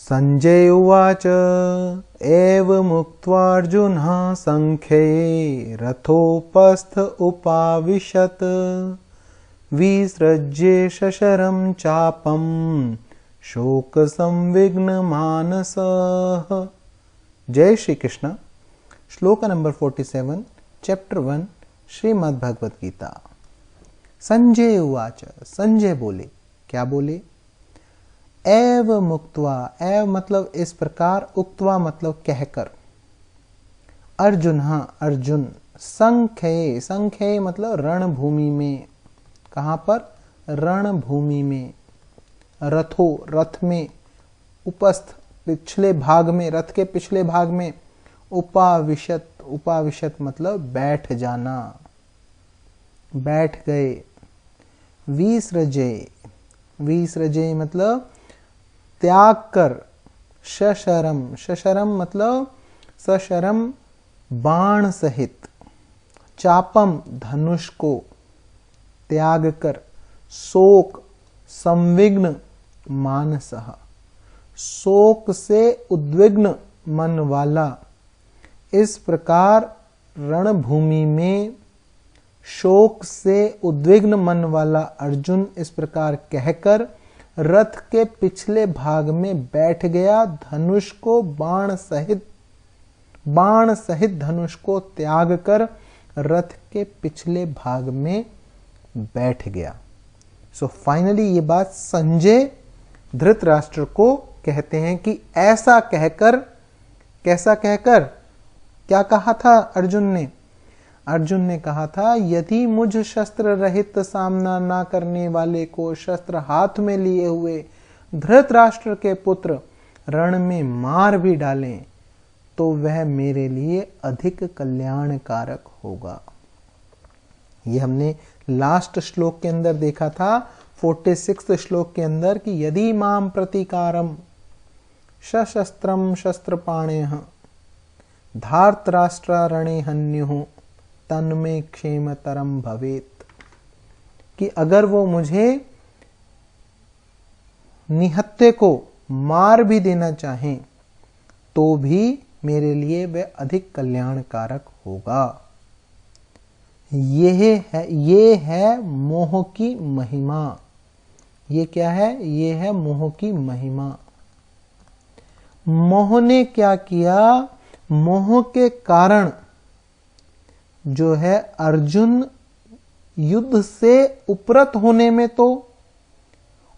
संजय उवाच एवमुक्त्वार्जुनः संख्ये रथोपस्थ उपाविशत् विसृज्य शशरं चापं शोकसंविघ्नमानसः। जय श्री कृष्ण। श्लोक नंबर 47, चैप्टर 1, श्रीमद् भगवत गीता। संजय उवाच, संजय बोले, क्या बोले? एव मुक्त्वा, एव मतलब इस प्रकार, उक्त्वा मतलब कहकर, अर्जुन, अर्जुन, संख्ये, संख्ये मतलब रणभूमि में। कहां पर? रणभूमि में। रथो, रथ में, उपस्थ पिछले भाग में, रथ के पिछले भाग में, उपाविशत, उपाविशत मतलब बैठ जाना, बैठ गए। विसृजय, विसृजय मतलब त्याग कर। शशरम, शशरम मतलब सशरम बाण सहित, चापम धनुष को त्याग कर, शोक संविघ्न मानसः, शोक से उद्विग्न मन वाला। इस प्रकार रणभूमि में शोक से उद्विग्न मन वाला अर्जुन इस प्रकार कहकर रथ के पिछले भाग में बैठ गया। धनुष को बाण सहित धनुष को त्याग कर रथ के पिछले भाग में बैठ गया। सो फाइनली ये बात संजय धृतराष्ट्र को कहते हैं कि ऐसा कहकर, कैसा कहकर, क्या कहा था अर्जुन ने? अर्जुन ने कहा था, यदि मुझ शस्त्र रहित सामना ना करने वाले को शस्त्र हाथ में लिए हुए धृतराष्ट्र के पुत्र रण में मार भी डालें तो वह मेरे लिए अधिक कल्याणकारक होगा। ये हमने लास्ट श्लोक के अंदर देखा था, 46 श्लोक के अंदर, कि यदि माम प्रतिकारम सशस्त्रम शस्त्रपाणेह धार्तराष्ट्ररणे हन्युः तन्मे क्षेमतरम भवेत, कि अगर वो मुझे निहत्थे को मार भी देना चाहें तो भी मेरे लिए वह अधिक कल्याणकारक होगा। ये है मोह की महिमा। ये क्या है? ये है मोह की महिमा। मोह ने क्या किया? मोह के कारण जो है अर्जुन युद्ध से उपरत होने में तो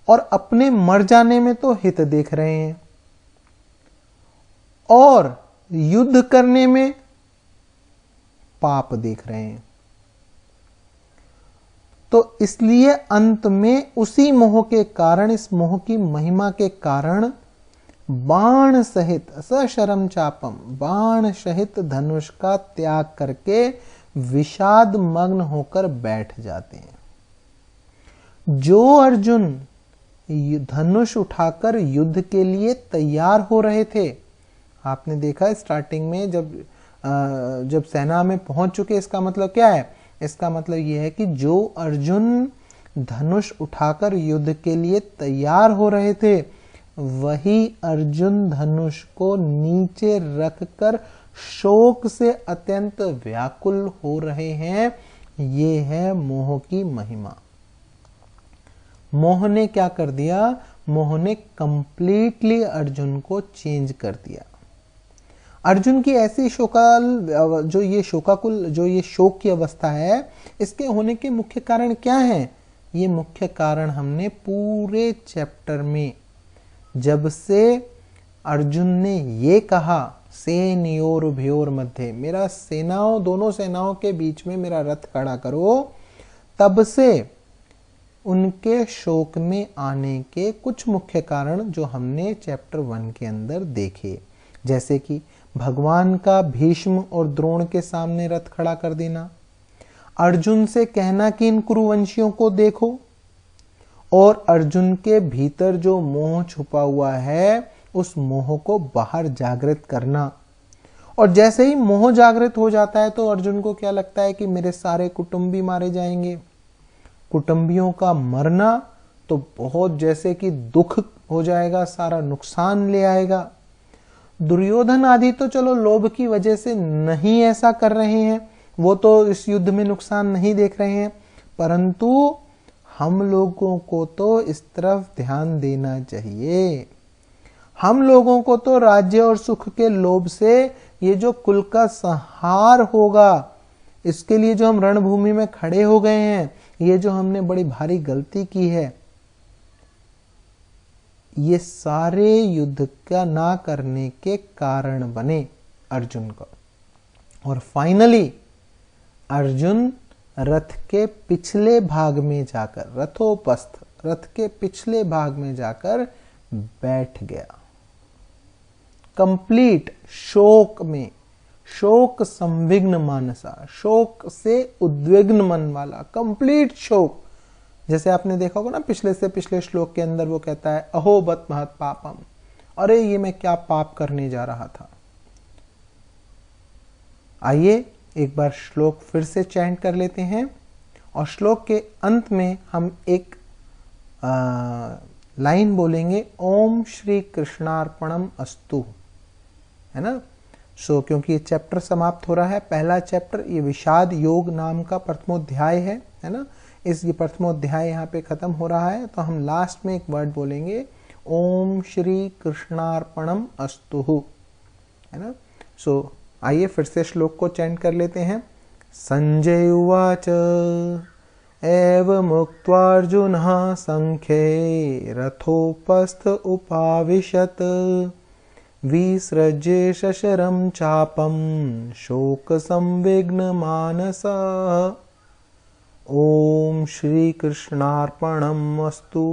और अपने मर जाने में तो हित देख रहे हैं, और युद्ध करने में पाप देख रहे हैं। तो इसलिए अंत में उसी मोह के कारण, इस मोह की महिमा के कारण बाण सहित, सशरम चापम, बाण सहित धनुष का त्याग करके विषाद मग्न होकर बैठ जाते हैं। जो अर्जुन धनुष उठाकर युद्ध के लिए तैयार हो रहे थे, आपने देखा स्टार्टिंग में जब सेना में पहुंच चुके, इसका मतलब क्या है? इसका मतलब यह है कि जो अर्जुन धनुष उठाकर युद्ध के लिए तैयार हो रहे थे, वही अर्जुन धनुष को नीचे रखकर शोक से अत्यंत व्याकुल हो रहे हैं। ये है मोह की महिमा। मोह ने क्या कर दिया? मोह ने कंप्लीटली अर्जुन को चेंज कर दिया। अर्जुन की ऐसी जो ये शोक की अवस्था है, इसके होने के मुख्य कारण क्या है? ये मुख्य कारण हमने पूरे चैप्टर में, जब से अर्जुन ने ये कहा सेनयोर भयोर मध्य, मेरा सेनाओं, दोनों सेनाओं के बीच में मेरा रथ खड़ा करो, तब से उनके शोक में आने के कुछ मुख्य कारण जो हमने चैप्टर 1 के अंदर देखे, जैसे कि भगवान का भीष्म और द्रोण के सामने रथ खड़ा कर देना, अर्जुन से कहना कि इन कुरुवंशियों को देखो, और अर्जुन के भीतर जो मोह छुपा हुआ है उस मोह को बाहर जागृत करना। और जैसे ही मोह जागृत हो जाता है तो अर्जुन को क्या लगता है कि मेरे सारे कुटुंबी मारे जाएंगे। कुटुंबियों का मरना तो बहुत जैसे कि दुख हो जाएगा, सारा नुकसान ले आएगा। दुर्योधन आदि तो चलो लोभ की वजह से नहीं ऐसा कर रहे हैं, वो तो इस युद्ध में नुकसान नहीं देख रहे हैं, परंतु हम लोगों को तो इस तरफ ध्यान देना चाहिए। हम लोगों को तो राज्य और सुख के लोभ से ये जो कुल का संहार होगा, इसके लिए जो हम रणभूमि में खड़े हो गए हैं, ये जो हमने बड़ी भारी गलती की है, ये सारे युद्ध का ना करने के कारण बने अर्जुन को। और फाइनली अर्जुन रथ के पिछले भाग में जाकर, रथोपस्थ, रथ के पिछले भाग में जाकर बैठ गया। कंप्लीट शोक में, शोक संविघ्न मानसा, शोक से उद्विग्न मन वाला, कंप्लीट शोक। जैसे आपने देखा होगा ना, पिछले से पिछले श्लोक के अंदर वो कहता है अहो बत महत पापम, अरे ये मैं क्या पाप करने जा रहा था। आइए एक बार श्लोक फिर से चैंट कर लेते हैं, और श्लोक के अंत में हम एक लाइन बोलेंगे, ओम श्री कृष्णार्पणम अस्तु, है ना। सो क्योंकि ये चैप्टर समाप्त हो रहा है, पहला चैप्टर ये विषाद योग नाम का प्रथमोध्याय है ना। इस ये प्रथमोध्याय यहाँ पे खत्म हो रहा है, तो हम लास्ट में एक वर्ड बोलेंगे, ओम श्री कृष्णार्पणम अस्तु, है ना। सो आइए फिर से श्लोक को चैंट कर लेते हैं। संजय उवाच एवमुक्त्वार्जुनः संख्ये रथोपस्थ उपाविशत् विसृज्य शशरं चापं शोकसंविघ्नमानसः। ओम श्री कृष्णार्पणमस्तु।